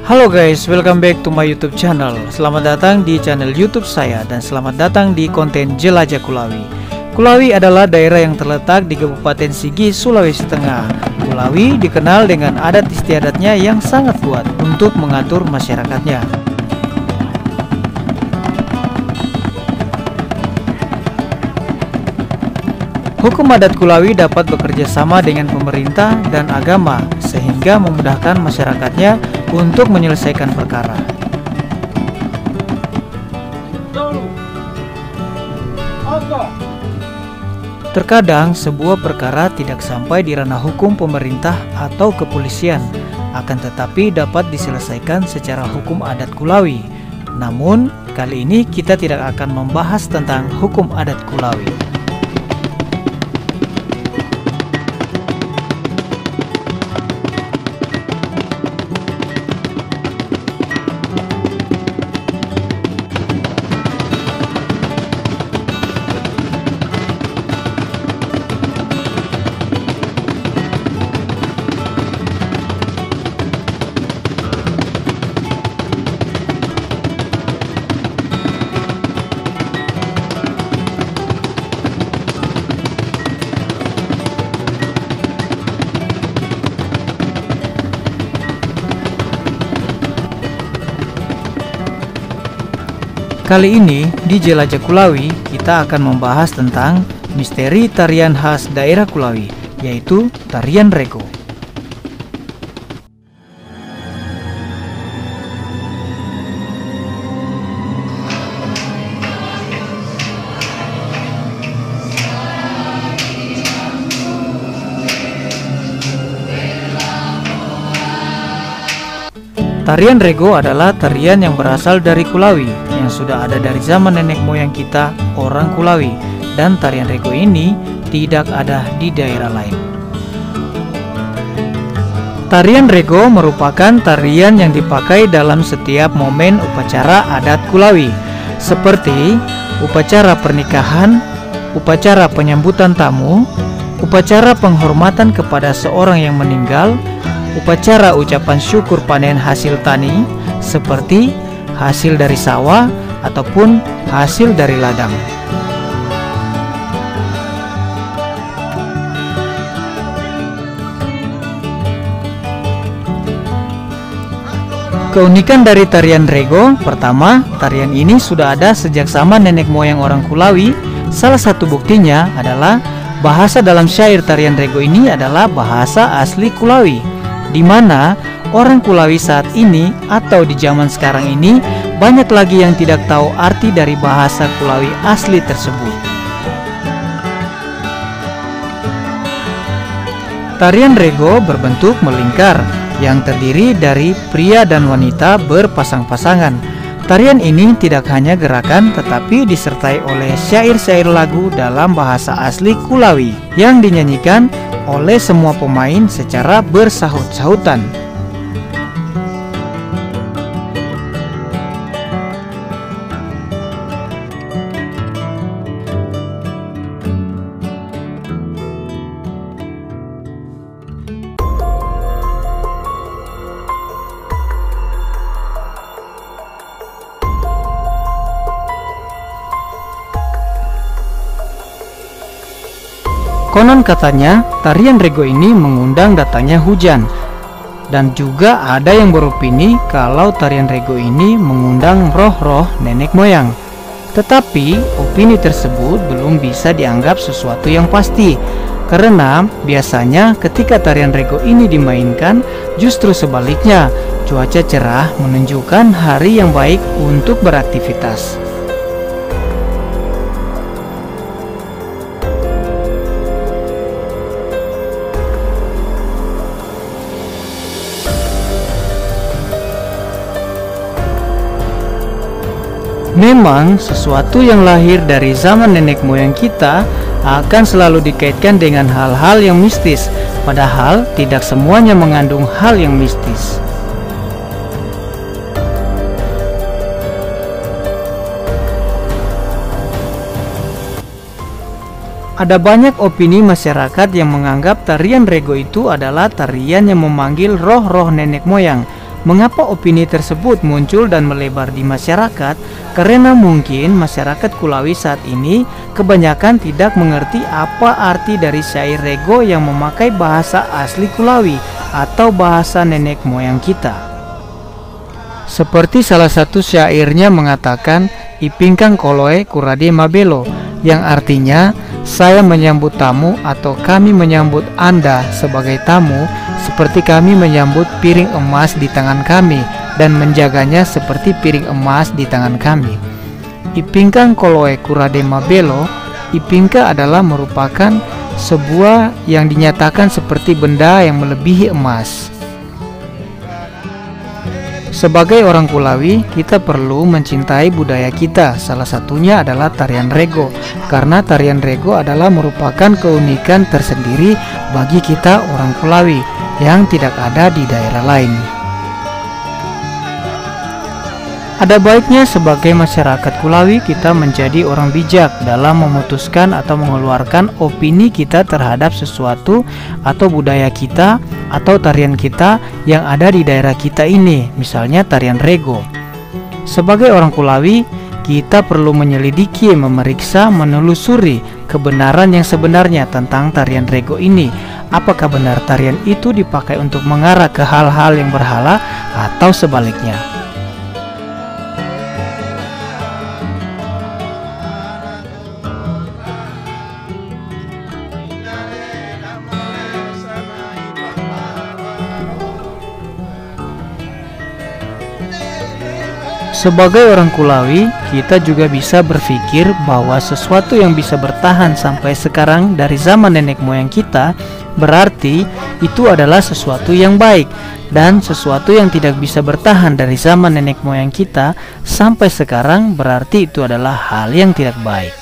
Halo guys, welcome back to my YouTube channel. Selamat datang di channel YouTube saya dan selamat datang di konten Jelajah Kulawi. Kulawi adalah daerah yang terletak di Kabupaten Sigi, Sulawesi Tengah. Kulawi dikenal dengan adat istiadatnya yang sangat kuat untuk mengatur masyarakatnya. Hukum adat Kulawi dapat bekerja sama dengan pemerintah dan agama sehingga memudahkan masyarakatnya untuk menyelesaikan perkara. Terkadang sebuah perkara tidak sampai di ranah hukum pemerintah atau kepolisian, akan tetapi dapat diselesaikan secara hukum adat Kulawi. Namun, kali ini kita tidak akan membahas tentang hukum adat Kulawi. Kali ini di Jelajah Kulawi kita akan membahas tentang misteri tarian khas daerah Kulawi, yaitu tarian rego. Tarian rego adalah tarian yang berasal dari Kulawi, yang sudah ada dari zaman nenek moyang kita, orang Kulawi, dan tarian rego ini tidak ada di daerah lain. Tarian rego merupakan tarian yang dipakai dalam setiap momen upacara adat Kulawi, seperti upacara pernikahan, upacara penyambutan tamu, upacara penghormatan kepada seorang yang meninggal, upacara ucapan syukur panen hasil tani seperti hasil dari sawah ataupun hasil dari ladang. Keunikan dari tarian rego, pertama, tarian ini sudah ada sejak zaman nenek moyang orang Kulawi. Salah satu buktinya adalah bahasa dalam syair tarian rego ini adalah bahasa asli Kulawi, di mana orang Kulawi saat ini atau di zaman sekarang ini banyak lagi yang tidak tahu arti dari bahasa Kulawi asli tersebut. Tarian rego berbentuk melingkar yang terdiri dari pria dan wanita berpasang-pasangan. Tarian ini tidak hanya gerakan tetapi disertai oleh syair-syair lagu dalam bahasa asli Kulawi yang dinyanyikan oleh semua pemain secara bersahut-sahutan. Konon katanya, tarian rego ini mengundang datangnya hujan. Dan juga ada yang beropini kalau tarian rego ini mengundang roh-roh nenek moyang. Tetapi, opini tersebut belum bisa dianggap sesuatu yang pasti. Karena biasanya ketika tarian rego ini dimainkan, justru sebaliknya, cuaca cerah menunjukkan hari yang baik untuk beraktivitas. Memang sesuatu yang lahir dari zaman nenek moyang kita akan selalu dikaitkan dengan hal-hal yang mistis, padahal tidak semuanya mengandung hal yang mistis. Ada banyak opini masyarakat yang menganggap tarian rego itu adalah tarian yang memanggil roh-roh nenek moyang. Mengapa opini tersebut muncul dan melebar di masyarakat? Karena mungkin masyarakat Kulawi saat ini kebanyakan tidak mengerti apa arti dari syair rego yang memakai bahasa asli Kulawi atau bahasa nenek moyang kita. Seperti salah satu syairnya mengatakan, "Ipingkang koloe kurade mabelo," yang artinya saya menyambut tamu atau kami menyambut Anda sebagai tamu seperti kami menyambut piring emas di tangan kami dan menjaganya seperti piring emas di tangan kami. Ipingkang koloe kurade mabelo, ipingka adalah merupakan sebuah yang dinyatakan seperti benda yang melebihi emas. Sebagai orang Kulawi, kita perlu mencintai budaya kita. Salah satunya adalah tarian rego, karena tarian rego adalah merupakan keunikan tersendiri bagi kita orang Kulawi yang tidak ada di daerah lain. Ada baiknya sebagai masyarakat Kulawi kita menjadi orang bijak dalam memutuskan atau mengeluarkan opini kita terhadap sesuatu atau budaya kita atau tarian kita yang ada di daerah kita ini, misalnya tarian rego. Sebagai orang Kulawi, kita perlu menyelidiki, memeriksa, menelusuri kebenaran yang sebenarnya tentang tarian rego ini. Apakah benar tarian itu dipakai untuk mengarah ke hal-hal yang berhala atau sebaliknya? Sebagai orang Kulawi, kita juga bisa berpikir bahwa sesuatu yang bisa bertahan sampai sekarang dari zaman nenek moyang kita, berarti itu adalah sesuatu yang baik. Dan sesuatu yang tidak bisa bertahan dari zaman nenek moyang kita sampai sekarang, berarti itu adalah hal yang tidak baik.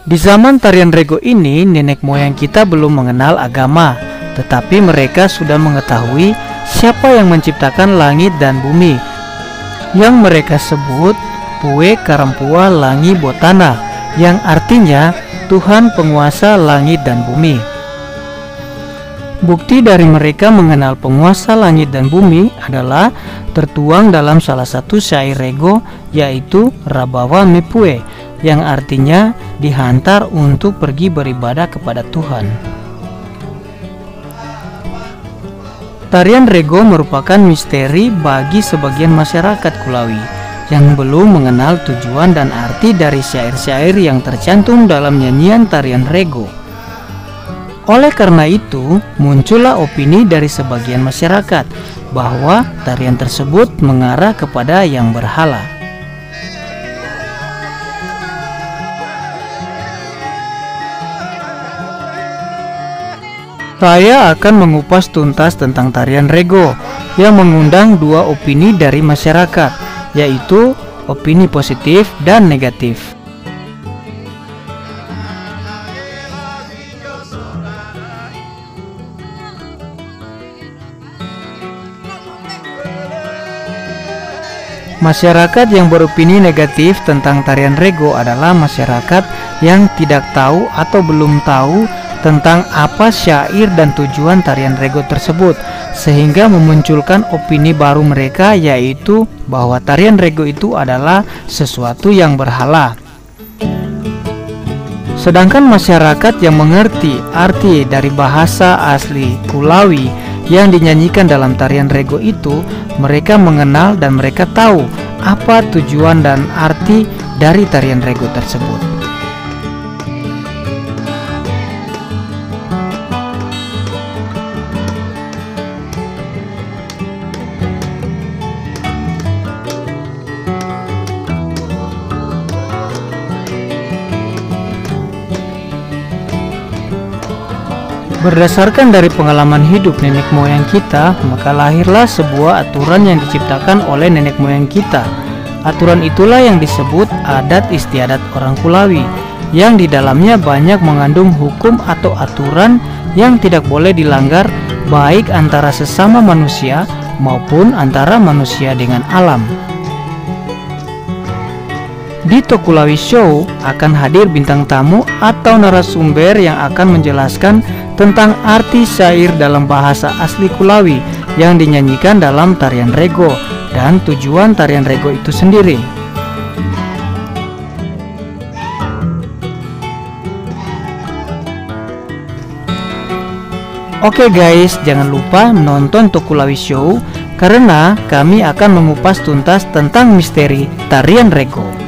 Di zaman tarian rego ini, nenek moyang kita belum mengenal agama, tetapi mereka sudah mengetahui siapa yang menciptakan langit dan bumi, yang mereka sebut Pue Karampua Langi Botana, yang artinya Tuhan penguasa langit dan bumi. Bukti dari mereka mengenal penguasa langit dan bumi adalah tertuang dalam salah satu syair rego, yaitu Rabawa Mepue, yang artinya dihantar untuk pergi beribadah kepada Tuhan. Tarian rego merupakan misteri bagi sebagian masyarakat Kulawi yang belum mengenal tujuan dan arti dari syair-syair yang tercantum dalam nyanyian tarian rego. Oleh karena itu, muncullah opini dari sebagian masyarakat bahwa tarian tersebut mengarah kepada yang berhala. Saya akan mengupas tuntas tentang tarian rego yang mengundang dua opini dari masyarakat, yaitu opini positif dan negatif. Masyarakat yang beropini negatif tentang tarian rego adalah masyarakat yang tidak tahu atau belum tahu tentang apa syair dan tujuan tarian rego tersebut, sehingga memunculkan opini baru mereka, yaitu bahwa tarian rego itu adalah sesuatu yang berhala. Sedangkan masyarakat yang mengerti arti dari bahasa asli Kulawi yang dinyanyikan dalam tarian rego itu, mereka mengenal dan mereka tahu apa tujuan dan arti dari tarian rego tersebut. Berdasarkan dari pengalaman hidup nenek moyang kita, maka lahirlah sebuah aturan yang diciptakan oleh nenek moyang kita. Aturan itulah yang disebut adat istiadat orang Kulawi, yang di dalamnya banyak mengandung hukum atau aturan yang tidak boleh dilanggar, baik antara sesama manusia maupun antara manusia dengan alam. Di Tokulawi Show akan hadir bintang tamu atau narasumber yang akan menjelaskan tentang arti syair dalam bahasa asli Kulawi yang dinyanyikan dalam tarian rego dan tujuan tarian rego itu sendiri. Oke guys, jangan lupa nonton Tokulawi Show karena kami akan mengupas tuntas tentang misteri tarian rego.